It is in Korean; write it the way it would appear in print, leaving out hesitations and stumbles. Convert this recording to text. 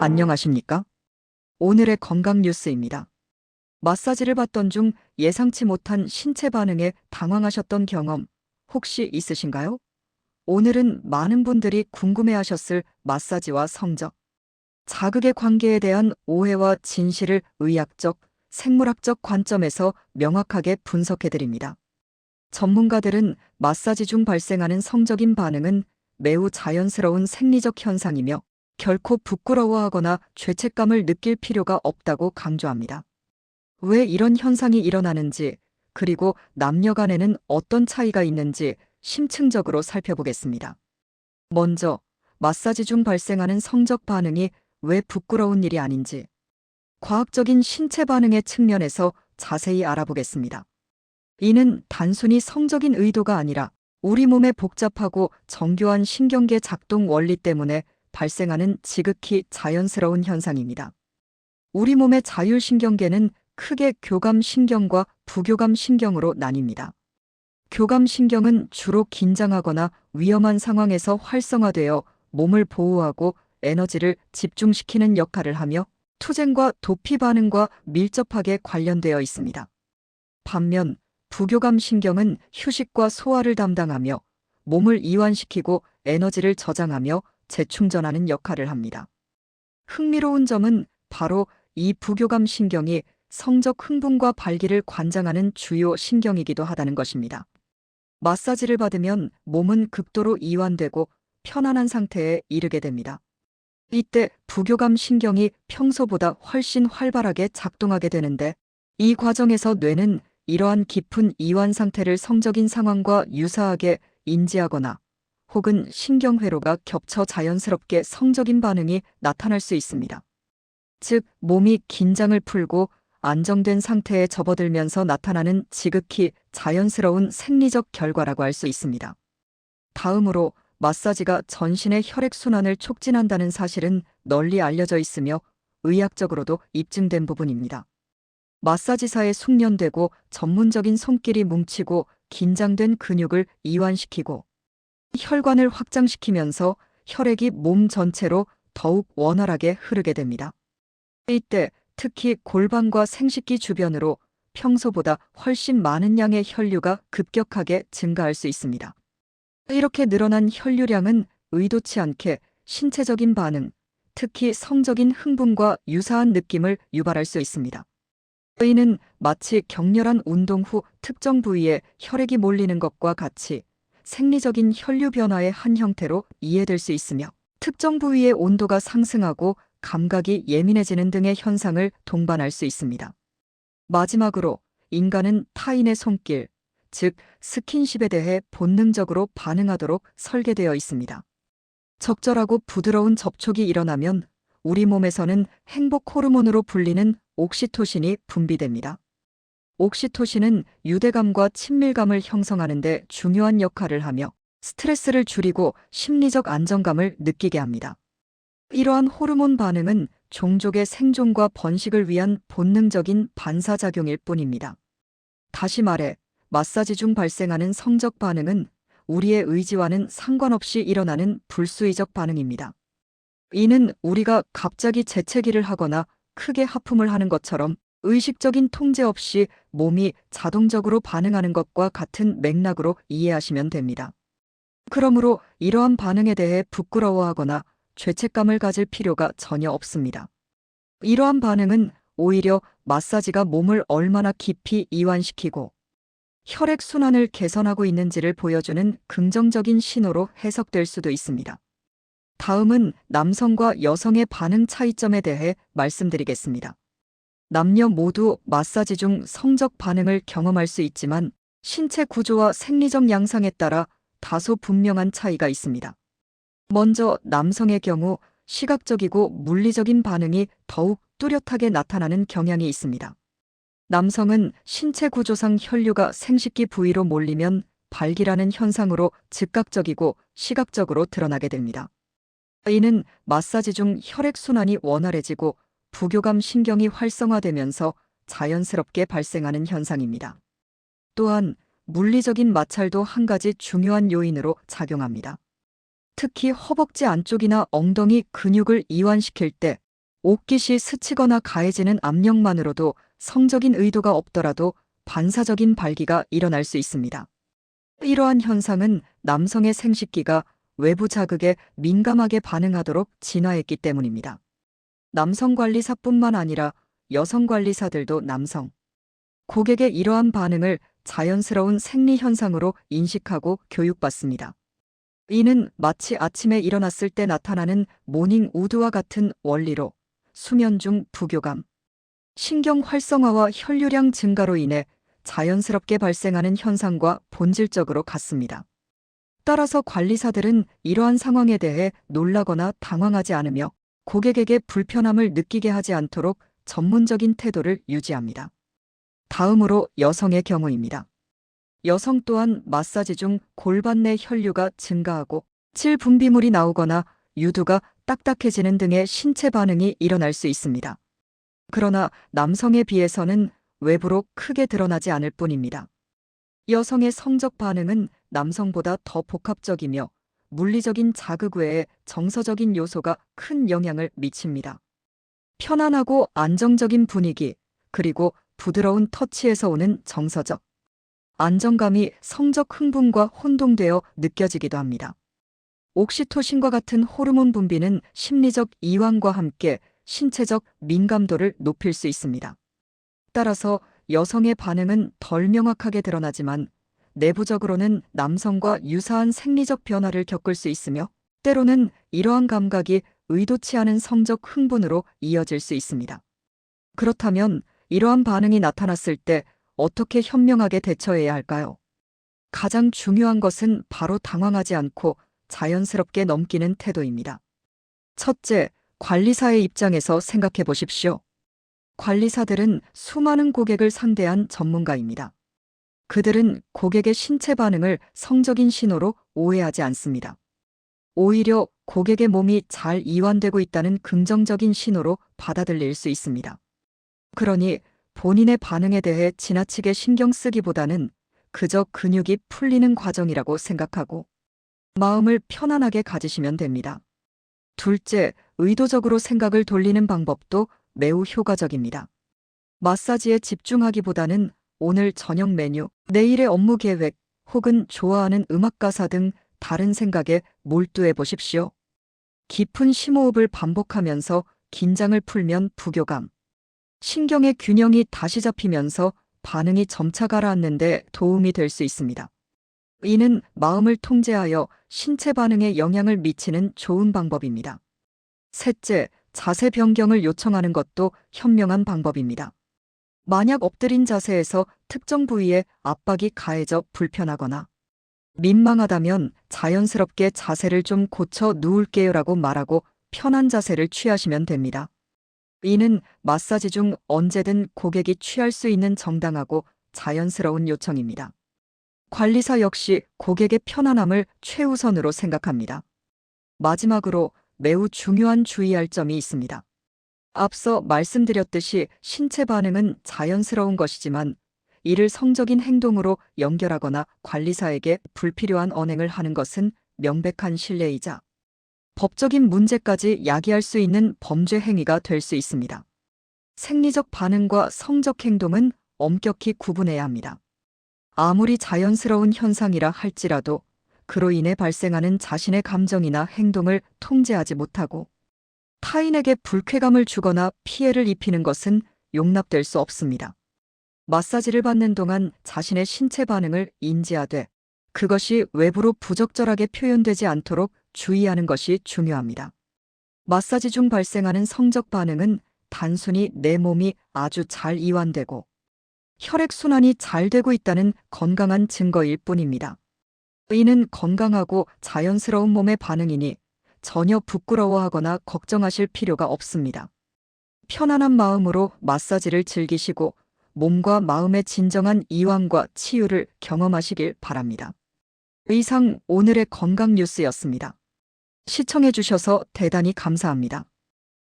안녕하십니까? 오늘의 건강 뉴스입니다. 마사지를 받던 중 예상치 못한 신체 반응에 당황하셨던 경험 혹시 있으신가요? 오늘은 많은 분들이 궁금해하셨을 마사지와 성적, 자극의 관계에 대한 오해와 진실을 의학적, 생물학적 관점에서 명확하게 분석해드립니다. 전문가들은 마사지 중 발생하는 성적인 반응은 매우 자연스러운 생리적 현상이며 결코 부끄러워하거나 죄책감을 느낄 필요가 없다고 강조합니다. 왜 이런 현상이 일어나는지, 그리고 남녀 간에는 어떤 차이가 있는지 심층적으로 살펴보겠습니다. 먼저, 마사지 중 발생하는 성적 반응이 왜 부끄러운 일이 아닌지, 과학적인 신체 반응의 측면에서 자세히 알아보겠습니다. 이는 단순히 성적인 의도가 아니라 우리 몸의 복잡하고 정교한 신경계 작동 원리 때문에 발생하는 지극히 자연스러운 현상입니다. 우리 몸의 자율신경계는 크게 교감신경과 부교감신경으로 나뉩니다. 교감신경은 주로 긴장하거나 위험한 상황에서 활성화되어 몸을 보호하고 에너지를 집중시키는 역할을 하며 투쟁과 도피 반응과 밀접하게 관련되어 있습니다. 반면 부교감신경은 휴식과 소화를 담당하며 몸을 이완시키고 에너지를 저장하며 재충전하는 역할을 합니다. 흥미로운 점은 바로 이 부교감신경이 성적 흥분과 발기를 관장하는 주요 신경이기도 하다는 것입니다. 마사지를 받으면 몸은 극도로 이완되고 편안한 상태에 이르게 됩니다. 이때 부교감신경이 평소보다 훨씬 활발하게 작동하게 되는데, 이 과정에서 뇌는 이러한 깊은 이완 상태를 성적인 상황과 유사하게 인지하거나 혹은 신경회로가 겹쳐 자연스럽게 성적인 반응이 나타날 수 있습니다. 즉, 몸이 긴장을 풀고 안정된 상태에 접어들면서 나타나는 지극히 자연스러운 생리적 결과라고 할 수 있습니다. 다음으로 마사지가 전신의 혈액순환을 촉진한다는 사실은 널리 알려져 있으며 의학적으로도 입증된 부분입니다. 마사지사에 숙련되고 전문적인 손길이 뭉치고 긴장된 근육을 이완시키고 혈관을 확장시키면서 혈액이 몸 전체로 더욱 원활하게 흐르게 됩니다. 이때 특히 골반과 생식기 주변으로 평소보다 훨씬 많은 양의 혈류가 급격하게 증가할 수 있습니다. 이렇게 늘어난 혈류량은 의도치 않게 신체적인 반응, 특히 성적인 흥분과 유사한 느낌을 유발할 수 있습니다. 이는 마치 격렬한 운동 후 특정 부위에 혈액이 몰리는 것과 같이 생리적인 혈류 변화의 한 형태로 이해될 수 있으며, 특정 부위의 온도가 상승하고 감각이 예민해지는 등의 현상을 동반할 수 있습니다. 마지막으로 인간은 타인의 손길, 즉 스킨십에 대해 본능적으로 반응하도록 설계되어 있습니다. 적절하고 부드러운 접촉이 일어나면 우리 몸에서는 행복 호르몬으로 불리는 옥시토신이 분비됩니다. 옥시토신은 유대감과 친밀감을 형성하는 데 중요한 역할을 하며 스트레스를 줄이고 심리적 안정감을 느끼게 합니다. 이러한 호르몬 반응은 종족의 생존과 번식을 위한 본능적인 반사작용일 뿐입니다. 다시 말해, 마사지 중 발생하는 성적 반응은 우리의 의지와는 상관없이 일어나는 불수의적 반응입니다. 이는 우리가 갑자기 재채기를 하거나 크게 하품을 하는 것처럼 의식적인 통제 없이 몸이 자동적으로 반응하는 것과 같은 맥락으로 이해하시면 됩니다. 그러므로 이러한 반응에 대해 부끄러워하거나 죄책감을 가질 필요가 전혀 없습니다. 이러한 반응은 오히려 마사지가 몸을 얼마나 깊이 이완시키고 혈액순환을 개선하고 있는지를 보여주는 긍정적인 신호로 해석될 수도 있습니다. 다음은 남성과 여성의 반응 차이점에 대해 말씀드리겠습니다. 남녀 모두 마사지 중 성적 반응을 경험할 수 있지만 신체 구조와 생리적 양상에 따라 다소 분명한 차이가 있습니다. 먼저 남성의 경우 시각적이고 물리적인 반응이 더욱 뚜렷하게 나타나는 경향이 있습니다. 남성은 신체 구조상 혈류가 생식기 부위로 몰리면 발기라는 현상으로 즉각적이고 시각적으로 드러나게 됩니다. 이는 마사지 중 혈액순환이 원활해지고 부교감 신경이 활성화되면서 자연스럽게 발생하는 현상입니다. 또한 물리적인 마찰도 한 가지 중요한 요인으로 작용합니다. 특히 허벅지 안쪽이나 엉덩이 근육을 이완시킬 때 옷깃이 스치거나 가해지는 압력만으로도 성적인 의도가 없더라도 반사적인 발기가 일어날 수 있습니다. 이러한 현상은 남성의 생식기가 외부 자극에 민감하게 반응하도록 진화했기 때문입니다. 남성 관리사뿐만 아니라 여성 관리사들도 남성 고객의 이러한 반응을 자연스러운 생리 현상으로 인식하고 교육받습니다. 이는 마치 아침에 일어났을 때 나타나는 모닝 우드와 같은 원리로 수면 중 부교감, 신경 활성화와 혈류량 증가로 인해 자연스럽게 발생하는 현상과 본질적으로 같습니다. 따라서 관리사들은 이러한 상황에 대해 놀라거나 당황하지 않으며 고객에게 불편함을 느끼게 하지 않도록 전문적인 태도를 유지합니다. 다음으로 여성의 경우입니다. 여성 또한 마사지 중 골반 내 혈류가 증가하고 질 분비물이 나오거나 유두가 딱딱해지는 등의 신체 반응이 일어날 수 있습니다. 그러나 남성에 비해서는 외부로 크게 드러나지 않을 뿐입니다. 여성의 성적 반응은 남성보다 더 복합적이며 물리적인 자극 외에 정서적인 요소가 큰 영향을 미칩니다. 편안하고 안정적인 분위기, 그리고 부드러운 터치에서 오는 정서적 안정감이 성적 흥분과 혼동되어 느껴지기도 합니다. 옥시토신과 같은 호르몬 분비는 심리적 이완과 함께 신체적 민감도를 높일 수 있습니다. 따라서 여성의 반응은 덜 명확하게 드러나지만 내부적으로는 남성과 유사한 생리적 변화를 겪을 수 있으며 때로는 이러한 감각이 의도치 않은 성적 흥분으로 이어질 수 있습니다. 그렇다면 이러한 반응이 나타났을 때 어떻게 현명하게 대처해야 할까요? 가장 중요한 것은 바로 당황하지 않고 자연스럽게 넘기는 태도입니다. 첫째, 관리사의 입장에서 생각해 보십시오. 관리사들은 수많은 고객을 상대한 전문가입니다. 그들은 고객의 신체 반응을 성적인 신호로 오해하지 않습니다. 오히려 고객의 몸이 잘 이완되고 있다는 긍정적인 신호로 받아들일 수 있습니다. 그러니 본인의 반응에 대해 지나치게 신경 쓰기보다는 그저 근육이 풀리는 과정이라고 생각하고 마음을 편안하게 가지시면 됩니다. 둘째, 의도적으로 생각을 돌리는 방법도 매우 효과적입니다. 마사지에 집중하기보다는 오늘 저녁 메뉴, 내일의 업무 계획, 혹은 좋아하는 음악 가사 등 다른 생각에 몰두해 보십시오. 깊은 심호흡을 반복하면서 긴장을 풀면 부교감, 신경의 균형이 다시 잡히면서 반응이 점차 가라앉는 데 도움이 될 수 있습니다. 이는 마음을 통제하여 신체 반응에 영향을 미치는 좋은 방법입니다. 셋째, 자세 변경을 요청하는 것도 현명한 방법입니다. 만약 엎드린 자세에서 특정 부위에 압박이 가해져 불편하거나 민망하다면 자연스럽게 자세를 좀 고쳐 누울게요라고 말하고 편한 자세를 취하시면 됩니다. 이는 마사지 중 언제든 고객이 취할 수 있는 정당하고 자연스러운 요청입니다. 관리사 역시 고객의 편안함을 최우선으로 생각합니다. 마지막으로 매우 중요한 주의할 점이 있습니다. 앞서 말씀드렸듯이 신체 반응은 자연스러운 것이지만 이를 성적인 행동으로 연결하거나 관리사에게 불필요한 언행을 하는 것은 명백한 실례이자 법적인 문제까지 야기할 수 있는 범죄 행위가 될 수 있습니다. 생리적 반응과 성적 행동은 엄격히 구분해야 합니다. 아무리 자연스러운 현상이라 할지라도 그로 인해 발생하는 자신의 감정이나 행동을 통제하지 못하고 타인에게 불쾌감을 주거나 피해를 입히는 것은 용납될 수 없습니다. 마사지를 받는 동안 자신의 신체 반응을 인지하되 그것이 외부로 부적절하게 표현되지 않도록 주의하는 것이 중요합니다. 마사지 중 발생하는 성적 반응은 단순히 내 몸이 아주 잘 이완되고 혈액순환이 잘 되고 있다는 건강한 증거일 뿐입니다. 이는 건강하고 자연스러운 몸의 반응이니 전혀 부끄러워하거나 걱정하실 필요가 없습니다. 편안한 마음으로 마사지를 즐기시고 몸과 마음의 진정한 이완과 치유를 경험하시길 바랍니다. 이상 오늘의 건강 뉴스였습니다. 시청해 주셔서 대단히 감사합니다.